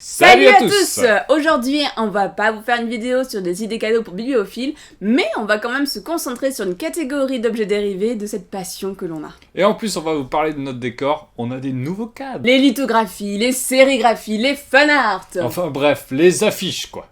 Salut à tous. Aujourd'hui, on va pas vous faire une vidéo sur des idées cadeaux pour bibliophiles, mais on va quand même se concentrer sur une catégorie d'objets dérivés de cette passion que l'on a. Et en plus, on va vous parler de notre décor, on a des nouveaux cadres. Les lithographies, les sérigraphies, les fanarts. Enfin bref, les affiches quoi.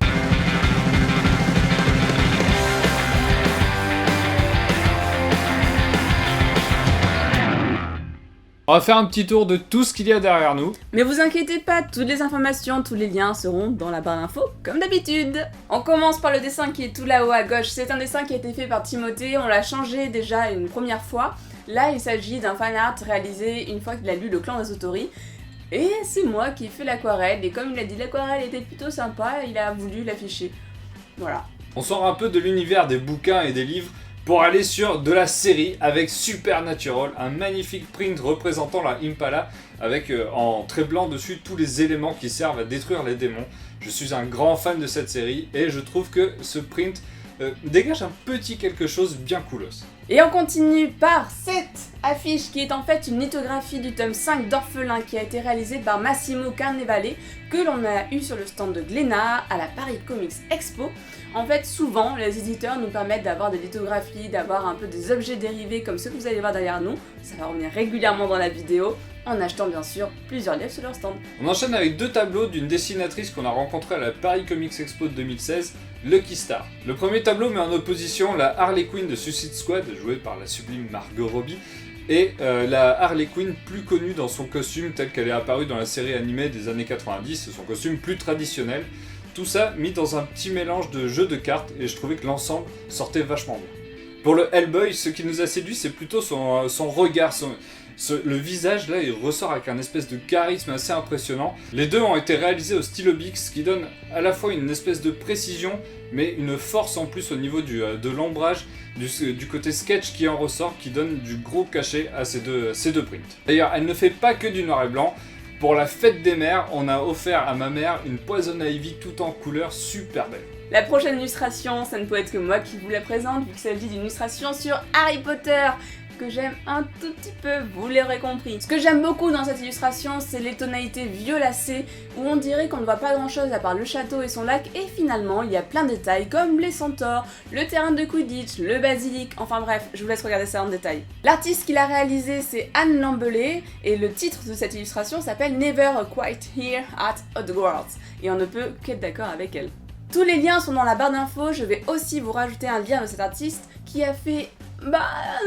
On va faire un petit tour de tout ce qu'il y a derrière nous. Mais vous inquiétez pas, toutes les informations, tous les liens seront dans la barre d'infos, comme d'habitude. On commence par le dessin qui est tout là-haut à gauche. C'est un dessin qui a été fait par Timothée, on l'a changé déjà une première fois. Là, il s'agit d'un fanart réalisé une fois qu'il a lu Le Clan des Otori. Et c'est moi qui ai fait l'aquarelle, et comme il a dit l'aquarelle était plutôt sympa, il a voulu l'afficher. Voilà. On sort un peu de l'univers des bouquins et des livres pour aller sur de la série avec Supernatural, un magnifique print représentant la Impala avec en trait blanc dessus tous les éléments qui servent à détruire les démons. Je suis un grand fan de cette série et je trouve que ce print dégage un petit quelque chose bien coolos. Et on continue par cette affiche qui est en fait une lithographie du tome 5 d'Orphelin qui a été réalisée par Massimo Carnevale que l'on a eu sur le stand de Glénat à la Paris Comics Expo. En fait, souvent, les éditeurs nous permettent d'avoir des lithographies, d'avoir un peu des objets dérivés comme ceux que vous allez voir derrière nous. Ça va revenir régulièrement dans la vidéo, en achetant bien sûr plusieurs livres sur leur stand. On enchaîne avec deux tableaux d'une dessinatrice qu'on a rencontrée à la Paris Comics Expo de 2016, Lucky Star. Le premier tableau met en opposition la Harley Quinn de Suicide Squad, jouée par la sublime Margot Robbie, et la Harley Quinn plus connue dans son costume tel qu'elle est apparue dans la série animée des années 90, son costume plus traditionnel. Tout ça mis dans un petit mélange de jeux de cartes et je trouvais que l'ensemble sortait vachement bien. Pour le Hellboy, ce qui nous a séduit, c'est plutôt son regard, le visage là, il ressort avec un espèce de charisme assez impressionnant. Les deux ont été réalisés au stylo Bic, ce qui donne à la fois une espèce de précision, mais une force en plus au niveau de l'ombrage, du côté sketch qui en ressort, qui donne du gros cachet à ces deux prints. D'ailleurs, elle ne fait pas que du noir et blanc. Pour la fête des mères, on a offert à ma mère une Poison Ivy tout en couleur super belle. La prochaine illustration, ça ne peut être que moi qui vous la présente, vu qu'il s'agit d'une illustration sur Harry Potter, que j'aime un tout petit peu, vous l'aurez compris. Ce que j'aime beaucoup dans cette illustration, c'est les tonalités violacées, où on dirait qu'on ne voit pas grand chose à part le château et son lac, et finalement il y a plein de détails comme les centaures, le terrain de Quidditch, le basilic, enfin bref, je vous laisse regarder ça en détail. L'artiste qui l'a réalisé, c'est Anne Lambelé, et le titre de cette illustration s'appelle Never Quite Here at Hogwarts, et on ne peut qu'être d'accord avec elle. Tous les liens sont dans la barre d'infos, je vais aussi vous rajouter un lien de cet artiste qui a fait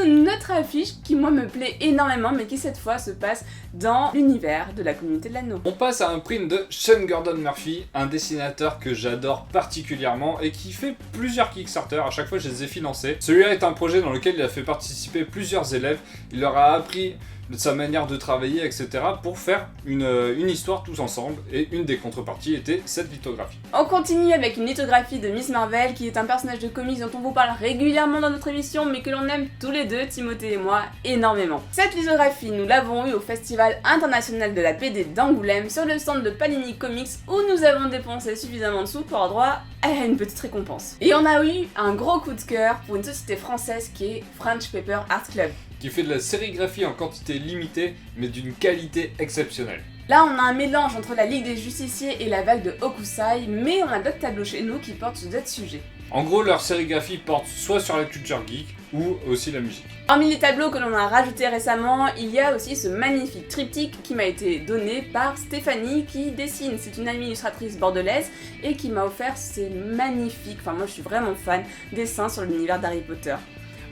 notre affiche qui moi me plaît énormément mais qui cette fois se passe dans l'univers de la communauté de l'anneau. On passe à un print de Sean Gordon Murphy, un dessinateur que j'adore particulièrement et qui fait plusieurs Kickstarter, à chaque fois je les ai financés. Celui-là est un projet dans lequel il a fait participer plusieurs élèves, il leur a appris de sa manière de travailler, etc. pour faire une histoire tous ensemble, et une des contreparties était cette lithographie. On continue avec une lithographie de Miss Marvel, qui est un personnage de comics dont on vous parle régulièrement dans notre émission, mais que l'on aime tous les deux, Timothée et moi, énormément. Cette lithographie, nous l'avons eue au Festival International de la BD d'Angoulême, sur le stand de Panini Comics, où nous avons dépensé suffisamment de sous pour avoir droit à une petite récompense. Et on a eu un gros coup de cœur pour une société française qui est French Paper Art Club, qui fait de la sérigraphie en quantité limitée, mais d'une qualité exceptionnelle. Là, on a un mélange entre la Ligue des Justiciers et la vague de Hokusai, mais on a d'autres tableaux chez nous qui portent sur d'autres sujets. En gros, leur sérigraphie porte soit sur la culture geek, ou aussi la musique. Parmi les tableaux que l'on a rajoutés récemment, il y a aussi ce magnifique triptyque qui m'a été donné par Stéphanie qui dessine. C'est une amie illustratrice bordelaise et qui m'a offert ces magnifiques, enfin moi je suis vraiment fan, dessins sur l'univers d'Harry Potter.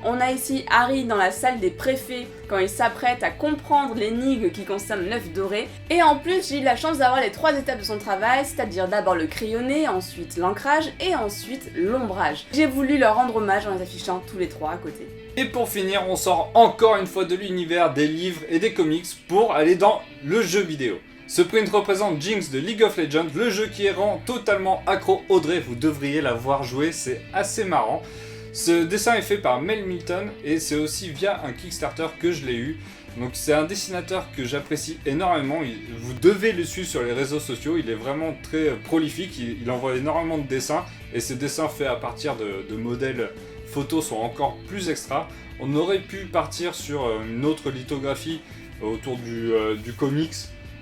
On a ici Harry dans la salle des préfets quand il s'apprête à comprendre l'énigme qui concerne l'œuf doré. Et en plus, j'ai eu la chance d'avoir les 3 étapes de son travail, c'est-à-dire d'abord le crayonné, ensuite l'ancrage et ensuite l'ombrage. J'ai voulu leur rendre hommage en les affichant tous les 3 à côté. Et pour finir, on sort encore une fois de l'univers des livres et des comics pour aller dans le jeu vidéo. Ce print représente Jinx de League of Legends, le jeu qui rend totalement accro Audrey, vous devriez la voir jouer, c'est assez marrant. Ce dessin est fait par Mel Milton et c'est aussi via un Kickstarter que je l'ai eu. Donc c'est un dessinateur que j'apprécie énormément, vous devez le suivre sur les réseaux sociaux, il est vraiment très prolifique, il envoie énormément de dessins et ces dessins faits à partir de modèles photos sont encore plus extra. On aurait pu partir sur une autre lithographie autour du comics,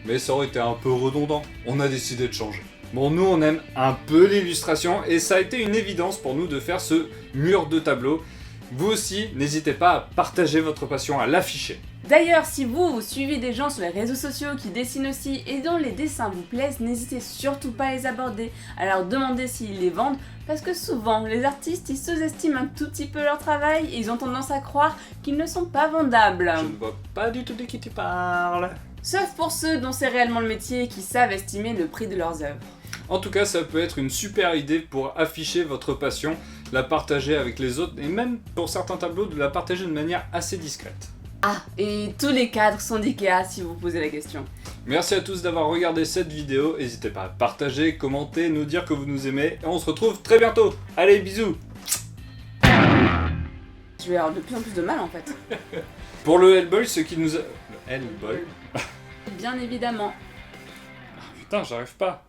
mais ça aurait été un peu redondant. On a décidé de changer. Bon, nous on aime un peu l'illustration et ça a été une évidence pour nous de faire ce mur de tableau. Vous aussi, n'hésitez pas à partager votre passion, à l'afficher. D'ailleurs, si vous suivez des gens sur les réseaux sociaux qui dessinent aussi et dont les dessins vous plaisent, n'hésitez surtout pas à les aborder, à leur demander s'ils les vendent, parce que souvent, les artistes, ils sous-estiment un tout petit peu leur travail et ils ont tendance à croire qu'ils ne sont pas vendables. Je ne vois pas du tout de qui tu parles. Sauf pour ceux dont c'est réellement le métier et qui savent estimer le prix de leurs œuvres. En tout cas, ça peut être une super idée pour afficher votre passion, la partager avec les autres et même pour certains tableaux de la partager de manière assez discrète. Ah, et tous les cadres sont d'IKEA si vous posez la question. Merci à tous d'avoir regardé cette vidéo, n'hésitez pas à partager, commenter, nous dire que vous nous aimez et on se retrouve très bientôt. Allez, bisous. Je vais avoir de plus en plus de mal en fait. Pour le Hellboy, ce qui nous a... Le Hellboy. Bien évidemment. Putain, j'arrive pas.